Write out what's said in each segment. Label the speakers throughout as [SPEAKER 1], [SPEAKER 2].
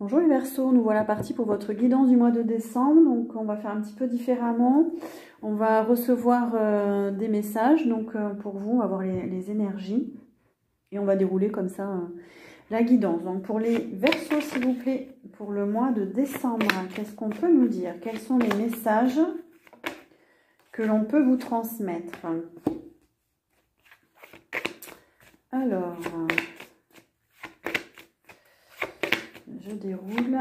[SPEAKER 1] Bonjour les Verseaux, nous voilà partis pour votre guidance du mois de décembre. Donc on va faire un petit peu différemment. On va recevoir des messages pour vous, on va voir les énergies. Et on va dérouler comme ça la guidance. Donc pour les Verseaux, s'il vous plaît, pour le mois de décembre, qu'est-ce qu'on peut nous dire? Quels sont les messages que l'on peut vous transmettre? Alors, je déroule.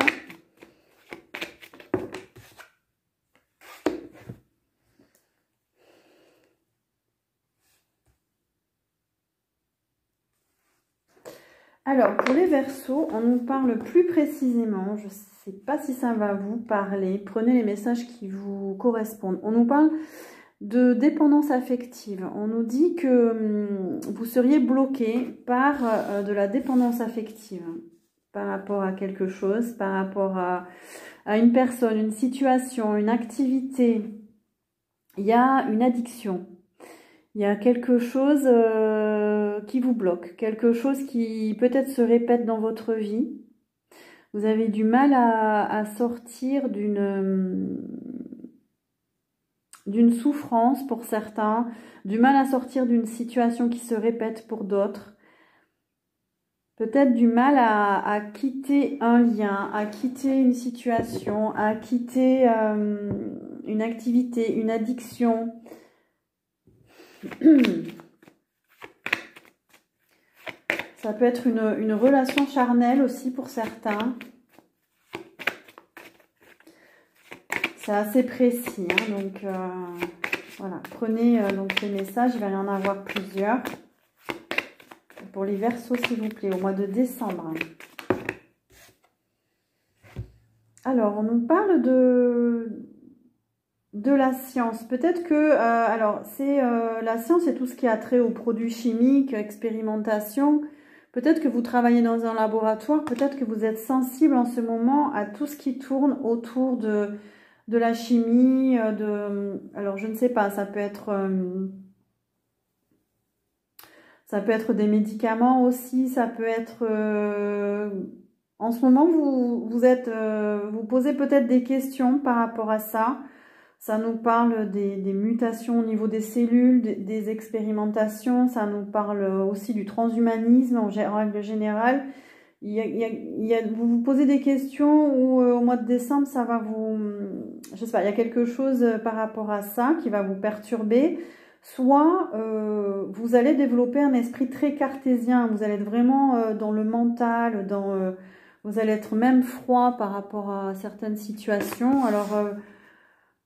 [SPEAKER 1] Alors, pour les Verseaux, on nous parle plus précisément, je ne sais pas si ça va vous parler, prenez les messages qui vous correspondent. On nous parle de dépendance affective. On nous dit que vous seriez bloqué par de la dépendance affective, par rapport à quelque chose, par rapport à une personne, une situation, une activité. Il y a une addiction. Il y a quelque chose qui vous bloque, quelque chose qui peut-être se répète dans votre vie. Vous avez du mal à sortir d'une souffrance pour certains, du mal à sortir d'une situation qui se répète pour d'autres. Peut-être du mal à quitter un lien, à quitter une situation, à quitter une activité, une addiction. Ça peut être une relation charnelle aussi pour certains. C'est assez précis, hein, donc voilà. Prenez donc les messages, il va y en avoir plusieurs. Pour les Verseaux, s'il vous plaît, au mois de décembre. Alors, on nous parle de la science. Peut-être que, la science, c'est tout ce qui a trait aux produits chimiques, expérimentation. Peut-être que vous travaillez dans un laboratoire, peut-être que vous êtes sensible en ce moment à tout ce qui tourne autour de la chimie, alors je ne sais pas, ça peut être des médicaments aussi, ça peut être... en ce moment, vous posez peut-être des questions par rapport à ça. Ça nous parle des mutations au niveau des cellules, des expérimentations. Ça nous parle aussi du transhumanisme en règle générale. Vous vous posez des questions où au mois de décembre, ça va vous... Je sais pas, il y a quelque chose par rapport à ça qui va vous perturber. Soit vous allez développer un esprit très cartésien. Vous allez être vraiment dans le mental, vous allez être même froid par rapport à certaines situations. Alors...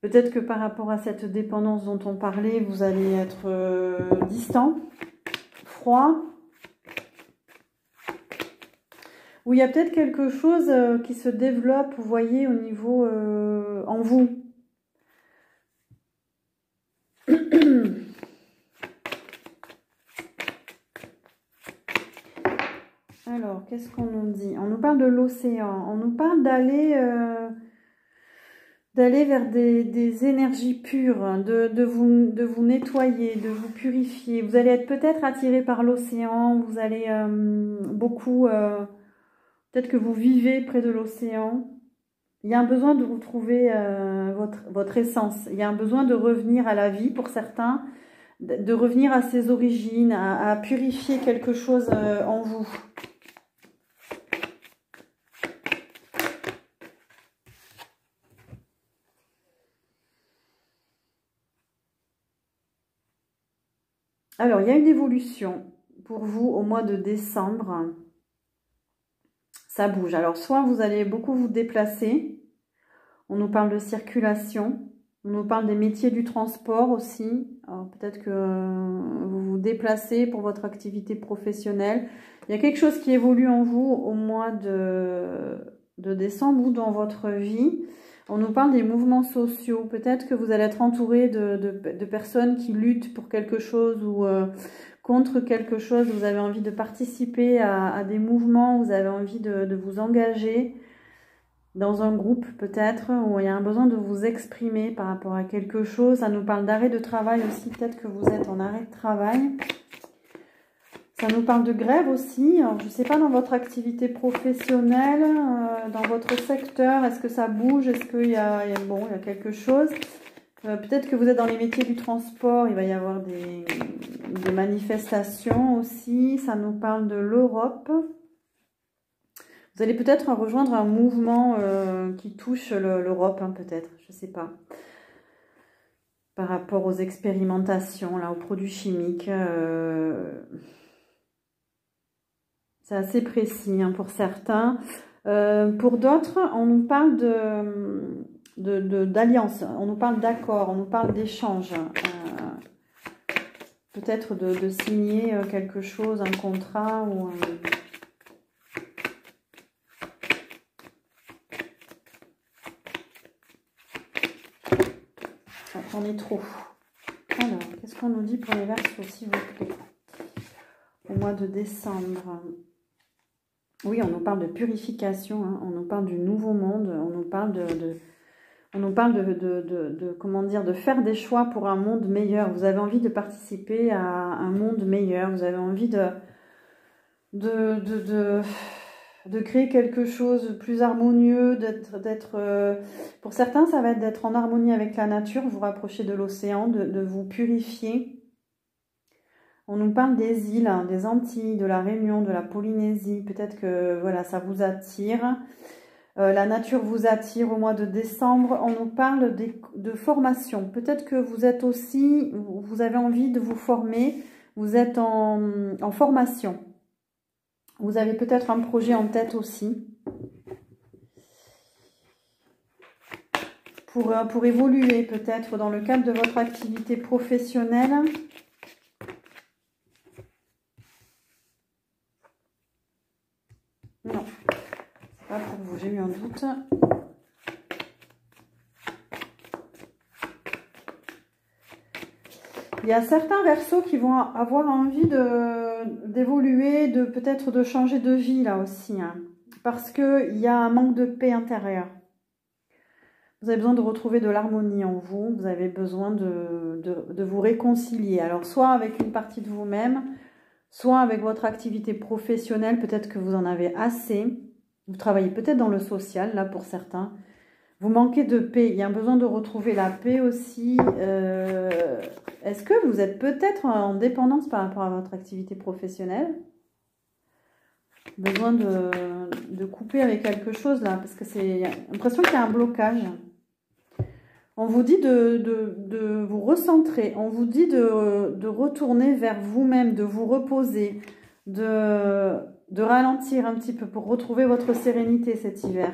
[SPEAKER 1] peut-être que par rapport à cette dépendance dont on parlait, vous allez être distant, froid. Ou il y a peut-être quelque chose qui se développe, vous voyez, au niveau en vous. Alors, qu'est-ce qu'on nous dit? On nous parle de l'océan. On nous parle d'aller vers des énergies pures, de vous nettoyer, de vous purifier. Vous allez être peut-être attiré par l'océan, vous allez peut-être que vous vivez près de l'océan. Il y a un besoin de retrouver votre essence. Il y a un besoin de revenir à la vie pour certains, de revenir à ses origines, à purifier quelque chose en vous. Alors, il y a une évolution pour vous au mois de décembre. Ça bouge. Alors, soit vous allez beaucoup vous déplacer. On nous parle de circulation. On nous parle des métiers du transport aussi. Peut-être que vous vous déplacez pour votre activité professionnelle. Il y a quelque chose qui évolue en vous au mois de décembre ou dans votre vie. On nous parle des mouvements sociaux. Peut-être que vous allez être entouré de personnes qui luttent pour quelque chose ou contre quelque chose. Vous avez envie de participer à des mouvements. Vous avez envie de vous engager dans un groupe peut-être où il y a un besoin de vous exprimer par rapport à quelque chose. Ça nous parle d'arrêt de travail aussi. Peut-être que vous êtes en arrêt de travail. Ça nous parle de grève aussi. Alors, je ne sais pas, dans votre activité professionnelle, dans votre secteur, est-ce que ça bouge? Est-ce qu'il y a, bon, il y a quelque chose? Peut-être que vous êtes dans les métiers du transport, il va y avoir des manifestations aussi. Ça nous parle de l'Europe. Vous allez peut-être rejoindre un mouvement qui touche l'Europe, hein, peut-être, je ne sais pas. Par rapport aux expérimentations, là, aux produits chimiques. C'est assez précis, hein, pour certains. Pour d'autres, on nous parle d'alliance, on nous parle d'accord, on nous parle d'échange. Peut-être de signer quelque chose, un contrat ou J'en ai trop. Alors, qu'est-ce qu'on nous dit pour les Verseaux, s'il vous plaît, au mois de décembre? Oui, on nous parle de purification, hein, on nous parle du nouveau monde, on nous parle comment dire, de faire des choix pour un monde meilleur. Vous avez envie de participer à un monde meilleur, vous avez envie de créer quelque chose de plus harmonieux, pour certains, ça va être d'être en harmonie avec la nature, vous rapprocher de l'océan, de vous purifier. On nous parle des îles, hein, des Antilles, de la Réunion, de la Polynésie. Peut-être que voilà, ça vous attire. La nature vous attire au mois de décembre. On nous parle de formation. Peut-être que vous êtes aussi, vous avez envie de vous former. Vous êtes en formation. Vous avez peut-être un projet en tête aussi. Pour évoluer peut-être dans le cadre de votre activité professionnelle. Non, c'est pas pour vous, j'ai eu un doute. Il y a certains Verseaux qui vont avoir envie d'évoluer, peut-être de changer de vie là aussi, hein, parce qu'il y a un manque de paix intérieure. Vous avez besoin de retrouver de l'harmonie en vous, vous avez besoin de vous réconcilier. Alors soit avec une partie de vous-même, soit avec votre activité professionnelle, peut-être que vous en avez assez. Vous travaillez peut-être dans le social, là pour certains. Vous manquez de paix, il y a besoin de retrouver la paix aussi. Est-ce que vous êtes peut-être en dépendance par rapport à votre activité professionnelle? Besoin de couper avec quelque chose là, parce que c'est l'impression qu'il y a un blocage. On vous dit de vous recentrer, on vous dit de retourner vers vous-même, de vous reposer, de ralentir un petit peu pour retrouver votre sérénité cet hiver.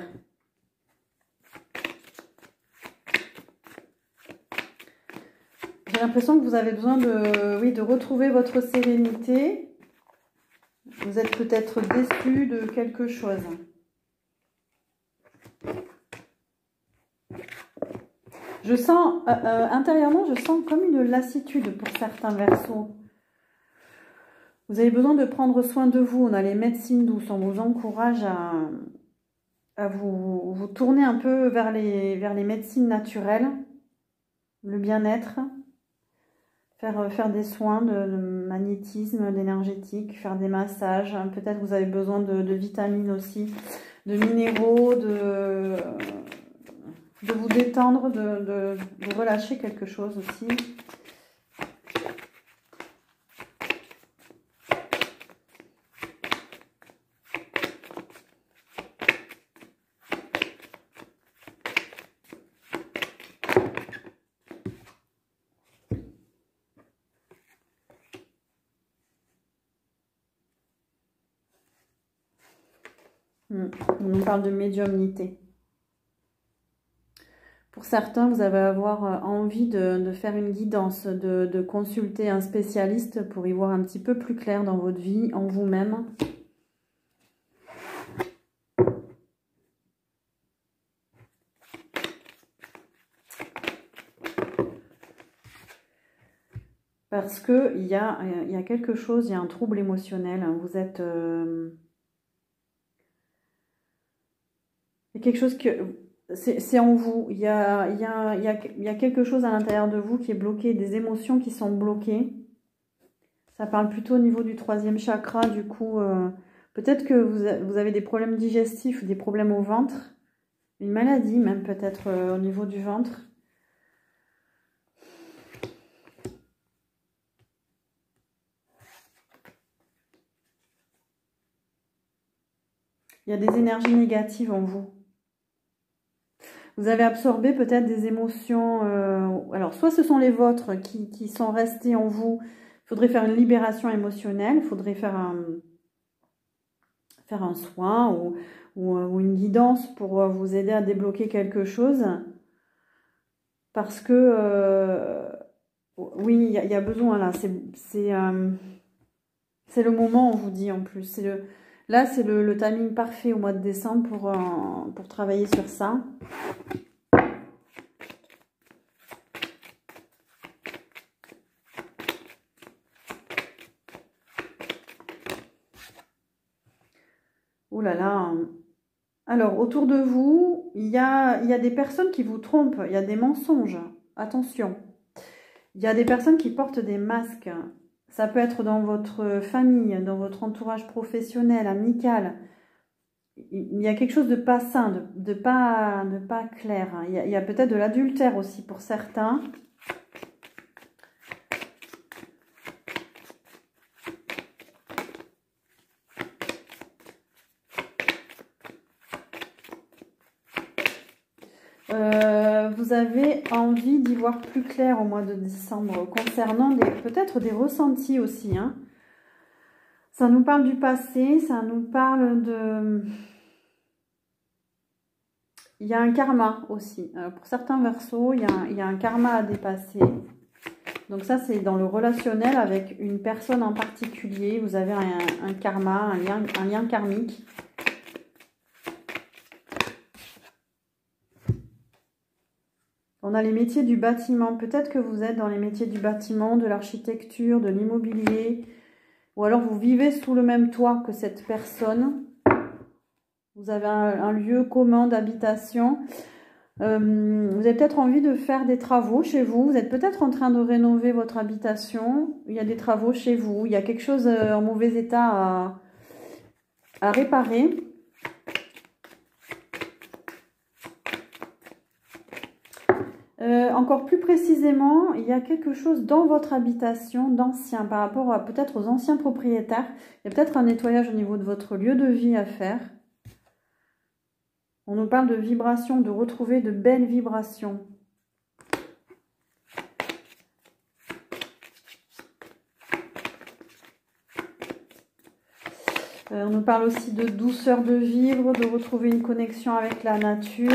[SPEAKER 1] J'ai l'impression que vous avez besoin de retrouver votre sérénité. Vous êtes peut-être déçu de quelque chose. Je sens, intérieurement, je sens comme une lassitude pour certains Verseaux. Vous avez besoin de prendre soin de vous. On a les médecines douces. On vous encourage à vous tourner un peu vers les médecines naturelles, le bien-être, faire des soins de magnétisme, d'énergétique, faire des massages. Peut-être vous avez besoin de vitamines aussi, de minéraux, de vous détendre, de relâcher quelque chose aussi. On nous parle de médiumnité. Pour certains, vous allez avoir envie de faire une guidance, de consulter un spécialiste pour y voir un petit peu plus clair dans votre vie, en vous-même. Parce qu'il y a quelque chose, il y a un trouble émotionnel. Vous êtes... il y a quelque chose que... C'est en vous. Il y a quelque chose à l'intérieur de vous qui est bloqué, des émotions qui sont bloquées. Ça parle plutôt au niveau du 3e chakra, du coup, peut-être que vous avez des problèmes digestifs ou des problèmes au ventre. Une maladie même peut-être au niveau du ventre. Il y a des énergies négatives en vous. Vous avez absorbé peut-être des émotions. Alors, soit ce sont les vôtres qui sont restées en vous. Il faudrait faire une libération émotionnelle. Il faudrait faire un soin ou une guidance pour vous aider à débloquer quelque chose. Parce que, oui, il y a besoin là. C'est le moment, on vous dit en plus. Là, c'est le timing parfait au mois de décembre pour travailler sur ça. Oh là là. Alors, autour de vous, il y a des personnes qui vous trompent. Il y a des mensonges. Attention. Il y a des personnes qui portent des masques. Ça peut être dans votre famille, dans votre entourage professionnel, amical. Il y a quelque chose de pas sain, de pas clair. Il y a peut-être de l'adultère aussi pour certains. Vous avez envie d'y voir plus clair au mois de décembre concernant peut-être des ressentis aussi. Hein. Ça nous parle du passé, ça nous parle de... Il y a un karma aussi. Pour certains versos, il y a un karma à dépasser. Donc ça, c'est dans le relationnel avec une personne en particulier. Vous avez un karma, un lien karmique. On a les métiers du bâtiment. Peut-être que vous êtes dans les métiers du bâtiment, de l'architecture, de l'immobilier. Ou alors vous vivez sous le même toit que cette personne. Vous avez un lieu commun d'habitation. Vous avez peut-être envie de faire des travaux chez vous. Vous êtes peut-être en train de rénover votre habitation. Il y a des travaux chez vous. Il y a quelque chose en mauvais état à réparer. Encore plus précisément, il y a quelque chose dans votre habitation d'ancien par rapport à peut-être aux anciens propriétaires. Il y a peut-être un nettoyage au niveau de votre lieu de vie à faire. On nous parle de vibrations, de retrouver de belles vibrations. On nous parle aussi de douceur de vivre, de retrouver une connexion avec la nature.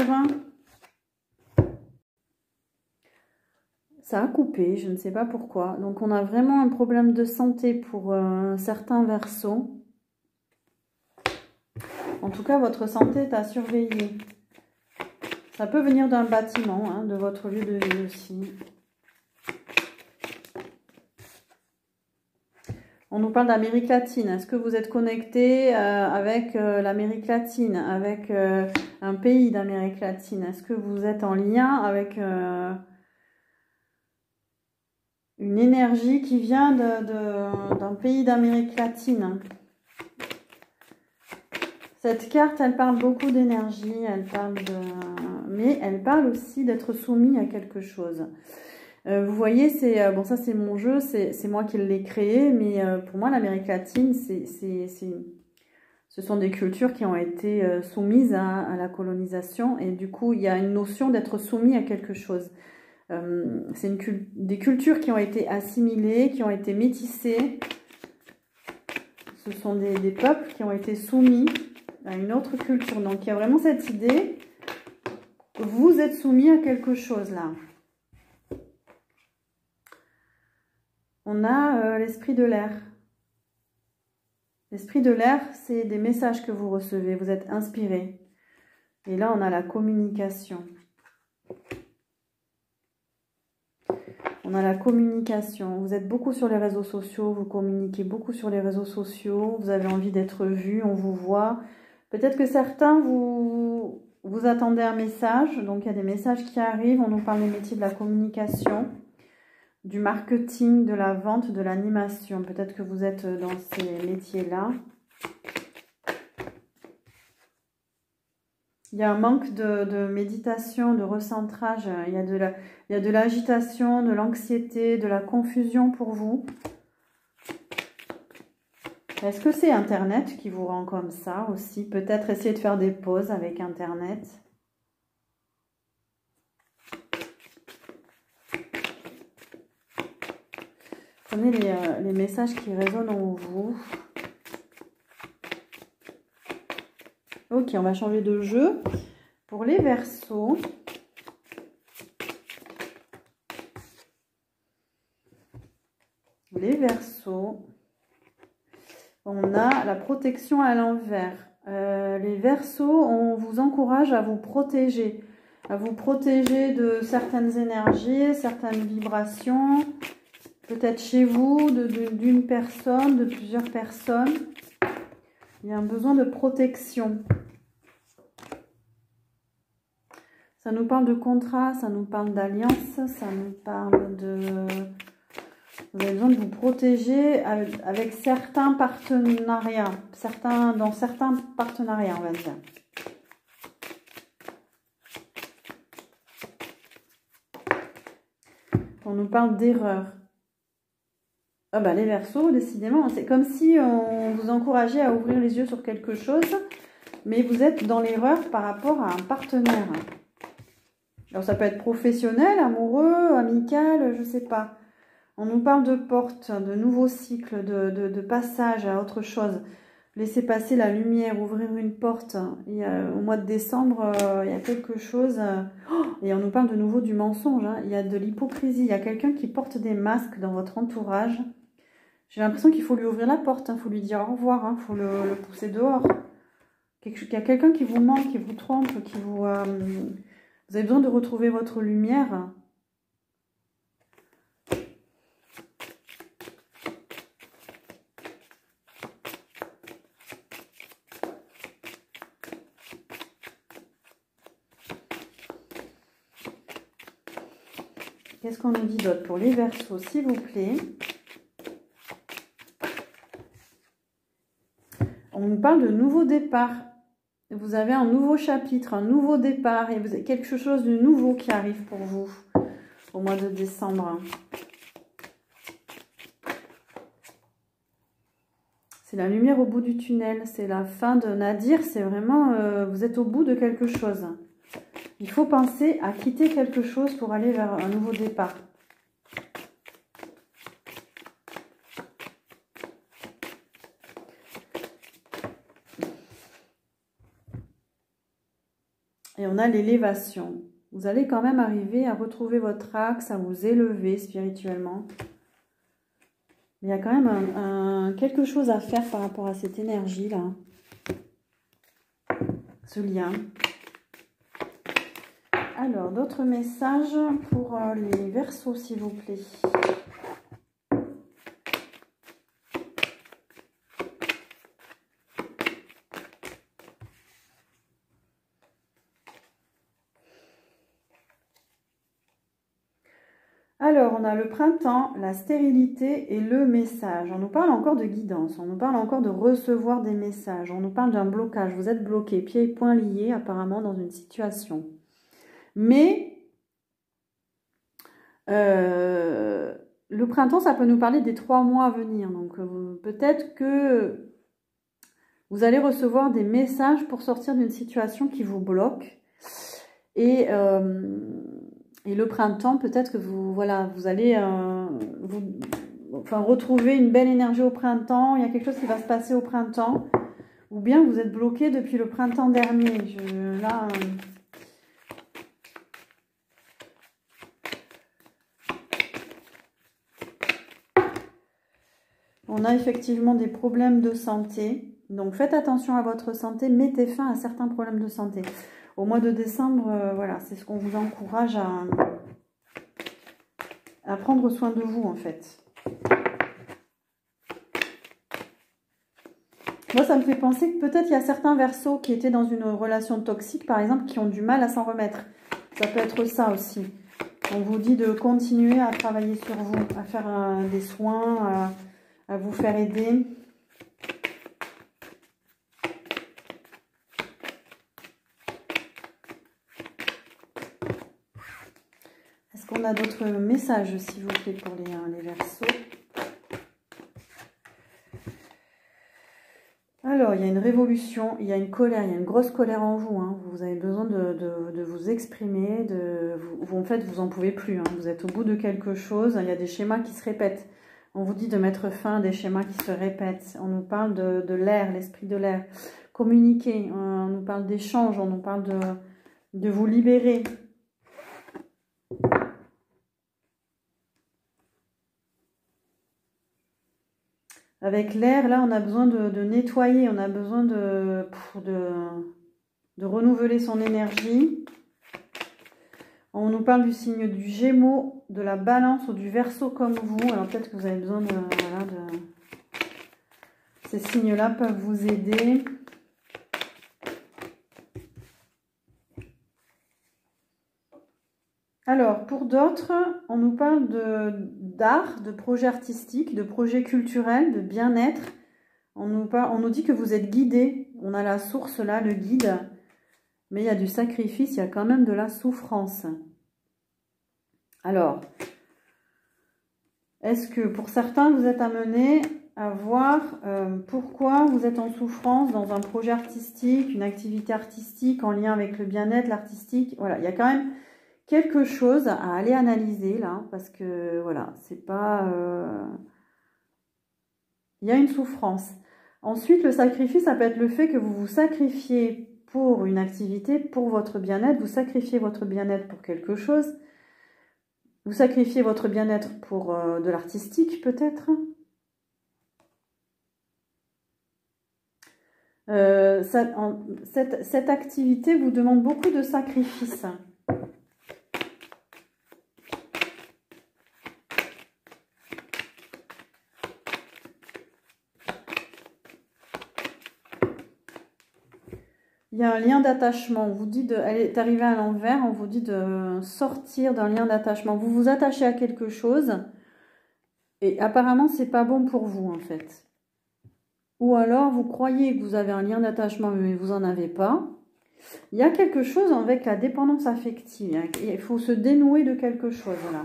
[SPEAKER 1] Ça a coupé, je ne sais pas pourquoi. Donc on a vraiment un problème de santé pour certains versos. En tout cas, votre santé est à surveiller. Ça peut venir d'un bâtiment, hein, de votre lieu de vie aussi. On nous parle d'Amérique latine. Est-ce que vous êtes connecté avec l'Amérique latine, avec un pays d'Amérique latine? Est-ce que vous êtes en lien avec une énergie qui vient d'un pays d'Amérique latine? Cette carte, elle parle beaucoup d'énergie, mais elle parle aussi d'être soumis à quelque chose. Vous voyez, bon, ça c'est mon jeu, c'est moi qui l'ai créé, mais pour moi l'Amérique latine, ce sont des cultures qui ont été soumises à la colonisation, et du coup il y a une notion d'être soumis à quelque chose. C'est des cultures qui ont été assimilées, qui ont été métissées. Ce sont des peuples qui ont été soumis à une autre culture. Donc il y a vraiment cette idée que vous êtes soumis à quelque chose là. On a l'esprit de l'air. L'esprit de l'air, c'est des messages que vous recevez. Vous êtes inspiré. Et là, on a la communication. On a la communication. Vous êtes beaucoup sur les réseaux sociaux. Vous communiquez beaucoup sur les réseaux sociaux. Vous avez envie d'être vu. On vous voit. Peut-être que certains, vous attendez un message. Donc, il y a des messages qui arrivent. On nous parle des métiers de la communication. du marketing, de la vente, de l'animation. Peut-être que vous êtes dans ces métiers-là. Il y a un manque de méditation, de recentrage. Il y a de l'agitation, de l'anxiété, de la confusion pour vous. Est-ce que c'est Internet qui vous rend comme ça aussi? Peut-être essayer de faire des pauses avec Internet. Prenez les messages qui résonnent en vous. Ok, on va changer de jeu. Pour les Verseaux, on a la protection à l'envers. Les Verseaux, on vous encourage à vous protéger de certaines énergies, certaines vibrations, peut-être chez vous, d'une personne, de plusieurs personnes. Il y a un besoin de protection. Ça nous parle de contrat, ça nous parle d'alliance, ça nous parle de... Vous avez besoin de vous protéger avec certains partenariats, dans certains partenariats, on va dire. On nous parle d'erreurs. Ah bah les Verseaux, décidément, c'est comme si on vous encourageait à ouvrir les yeux sur quelque chose, mais vous êtes dans l'erreur par rapport à un partenaire. Alors ça peut être professionnel, amoureux, amical, je ne sais pas. On nous parle de portes, de nouveaux cycles, de passage à autre chose. Laissez passer la lumière, ouvrir une porte. Au mois de décembre, il y a quelque chose. Et on nous parle de nouveau du mensonge. Hein. Il y a de l'hypocrisie. Il y a quelqu'un qui porte des masques dans votre entourage. J'ai l'impression qu'il faut lui ouvrir la porte. Il faut lui dire au revoir. Il faut le pousser dehors. Il y a quelqu'un qui vous ment, qui vous trompe, qui vous... vous avez besoin de retrouver votre lumière. Qu'est-ce qu'on nous dit d'autre pour les Verseaux, s'il vous plaît? On nous parle de nouveau départ. Vous avez un nouveau chapitre, un nouveau départ. Et vous avez quelque chose de nouveau qui arrive pour vous au mois de décembre. C'est la lumière au bout du tunnel. C'est la fin de Nadir. C'est vraiment, vous êtes au bout de quelque chose. Il faut penser à quitter quelque chose pour aller vers un nouveau départ. Et on a l'élévation. Vous allez quand même arriver à retrouver votre axe, à vous élever spirituellement. Mais il y a quand même quelque chose à faire par rapport à cette énergie-là. Ce lien. Alors, d'autres messages pour les Verseaux, s'il vous plaît. Alors, on a le printemps, la stérilité et le message. On nous parle encore de guidance, on nous parle encore de recevoir des messages, on nous parle d'un blocage. Vous êtes bloqué, pieds et poings liés apparemment dans une situation. Mais le printemps, ça peut nous parler des 3 mois à venir. Donc peut-être que vous allez recevoir des messages pour sortir d'une situation qui vous bloque. Et le printemps, peut-être que vous allez retrouver une belle énergie au printemps. Il y a quelque chose qui va se passer au printemps. Ou bien vous êtes bloqué depuis le printemps dernier. On a effectivement des problèmes de santé. Donc faites attention à votre santé. Mettez fin à certains problèmes de santé. Au mois de décembre, voilà, c'est ce qu'on vous encourage à prendre soin de vous, en fait. Moi, ça me fait penser que peut-être il y a certains Verseaux qui étaient dans une relation toxique, par exemple, qui ont du mal à s'en remettre. Ça peut être ça aussi. On vous dit de continuer à travailler sur vous, à faire des soins, à vous faire aider. Est-ce qu'on a d'autres messages, s'il vous plaît, pour les Verseaux? Alors, il y a une révolution, il y a une colère, il y a une grosse colère en vous. Hein. Vous avez besoin de vous exprimer, en fait, vous n'en pouvez plus. Hein. Vous êtes au bout de quelque chose, il y a des schémas qui se répètent. On vous dit de mettre fin à des schémas qui se répètent. On nous parle de l'air, l'esprit de l'air. Communiquer, on nous parle d'échange, on nous parle de vous libérer. Avec l'air, là, on a besoin de nettoyer, on a besoin de renouveler son énergie. On nous parle du signe du Gémeaux, de la Balance ou du Verseau comme vous. Alors peut-être que vous avez besoin ces signes-là peuvent vous aider. Alors, pour d'autres, on nous parle d'art, de projets artistiques, de projets culturels, de bien-être. On nous dit que vous êtes guidé. On a la source là, le guide. Mais il y a du sacrifice, il y a quand même de la souffrance. Alors, est-ce que pour certains, vous êtes amenés à voir pourquoi vous êtes en souffrance dans un projet artistique, une activité artistique en lien avec le bien-être, l'artistique? Voilà, il y a quand même quelque chose à aller analyser là, parce que voilà, c'est pas... il y a une souffrance. Ensuite, le sacrifice, ça peut être le fait que vous vous sacrifiez pour une activité, pour votre bien-être, vous sacrifiez votre bien-être pour quelque chose, vous sacrifiez votre bien-être pour de l'artistique peut-être. Cette activité vous demande beaucoup de sacrifices. Il y a un lien d'attachement. On vous dit elle est arrivée à l'envers. On vous dit de sortir d'un lien d'attachement. Vous vous attachez à quelque chose et apparemment c'est pas bon pour vous en fait. Ou alors vous croyez que vous avez un lien d'attachement mais vous en avez pas. Il y a quelque chose avec la dépendance affective. Hein. Il faut se dénouer de quelque chose là.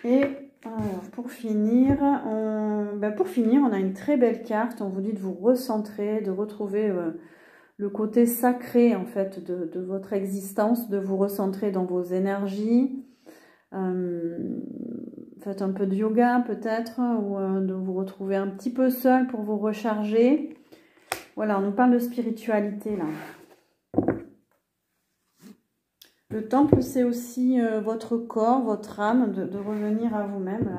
[SPEAKER 1] Et alors, pour finir, on a une très belle carte. On vous dit de vous recentrer, de retrouver le côté sacré en fait de votre existence, de vous recentrer dans vos énergies. Faites un peu de yoga peut-être, ou de vous retrouver un petit peu seul pour vous recharger. Voilà, on nous parle de spiritualité là. Le temple, c'est aussi votre corps, votre âme, de revenir à vous-même.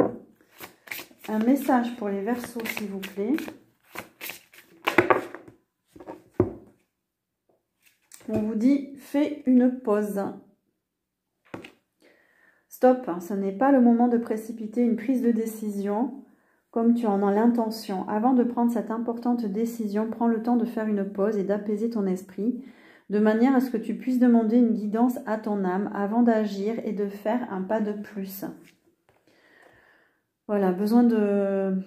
[SPEAKER 1] Un message pour les Verseaux, s'il vous plaît. On vous dit, fais une pause. Stop, ce n'est pas le moment de précipiter une prise de décision comme tu en as l'intention. Avant de prendre cette importante décision, prends le temps de faire une pause et d'apaiser ton esprit, de manière à ce que tu puisses demander une guidance à ton âme avant d'agir et de faire un pas de plus. Voilà, besoin de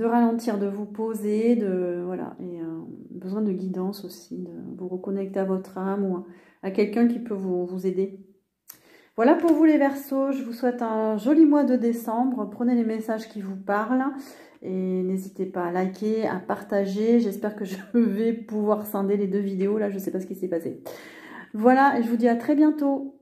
[SPEAKER 1] ralentir, de vous poser, besoin de guidance aussi, de vous reconnecter à votre âme ou à quelqu'un qui peut vous aider. Voilà pour vous les Verseaux, je vous souhaite un joli mois de décembre, prenez les messages qui vous parlent et n'hésitez pas à liker, à partager, j'espère que je vais pouvoir scinder les 2 vidéos, là je ne sais pas ce qui s'est passé. Voilà, et je vous dis à très bientôt.